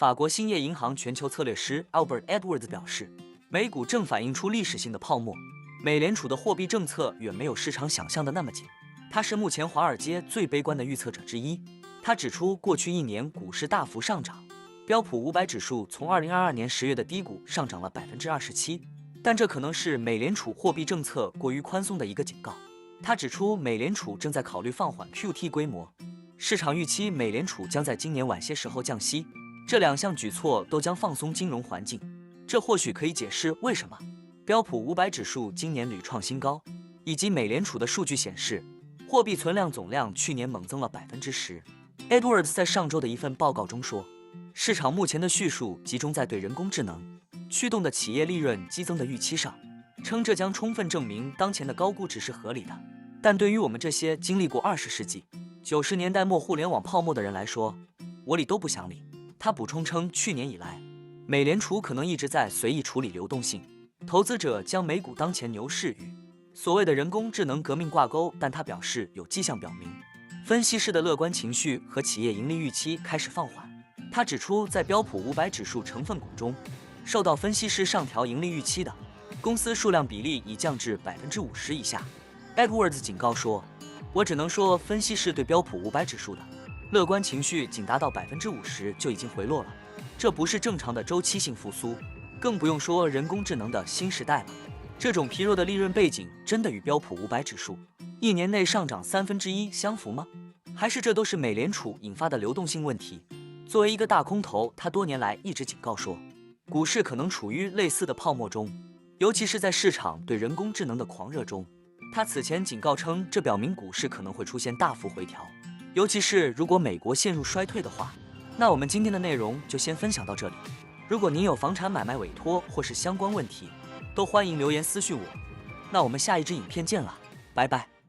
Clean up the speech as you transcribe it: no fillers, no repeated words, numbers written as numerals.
法国兴业银行全球策略师 Albert Edwards 表示，美股正反映出历史性的泡沫，美联储的货币政策远没有市场想象的那么紧。他是目前华尔街最悲观的预测者之一。他指出，过去一年股市大幅上涨，标普500指数从2022年10月的低谷上涨了27%，但这可能是美联储货币政策过于宽松的一个警告。他指出，美联储正在考虑放缓 QT 规模，市场预期美联储将在今年晚些时候降息，这两项举措都将放松金融环境。这或许可以解释为什么标普500指数今年屡创新高，以及美联储的数据显示，货币存量总量去年猛增了10%。Edwards 在上周的一份报告中说，市场目前的叙述集中在对人工智能驱动的企业利润激增的预期上，称这将充分证明当前的高估值是合理的。但对于我们这些经历过20世纪90年代末互联网泡沫的人来说，我理都不想理。他补充称，去年以来，美联储可能一直在随意处理流动性，投资者将美股当前牛市与所谓的人工智能革命挂钩，但他表示有迹象表明，分析师的乐观情绪和企业盈利预期开始放缓。他指出，在标普500指数成分股中，受到分析师上调盈利预期的公司数量比例已降至50%以下。Edwards 警告说，我只能说，分析师对标普500指数的乐观情绪仅达到50%就已经回落了，这不是正常的周期性复苏，更不用说人工智能的新时代了。这种疲弱的利润背景真的与标普500指数一年内上涨1/3相符吗？还是这都是美联储引发的流动性问题？作为一个大空头，他多年来一直警告说，股市可能处于类似的泡沫中，尤其是在市场对人工智能的狂热中。他此前警告称，这表明股市可能会出现大幅回调，尤其是如果美国陷入衰退的话。那我们今天的内容就先分享到这里。如果您有房产买卖委托或是相关问题，都欢迎留言私讯我。那我们下一支影片见了，拜拜。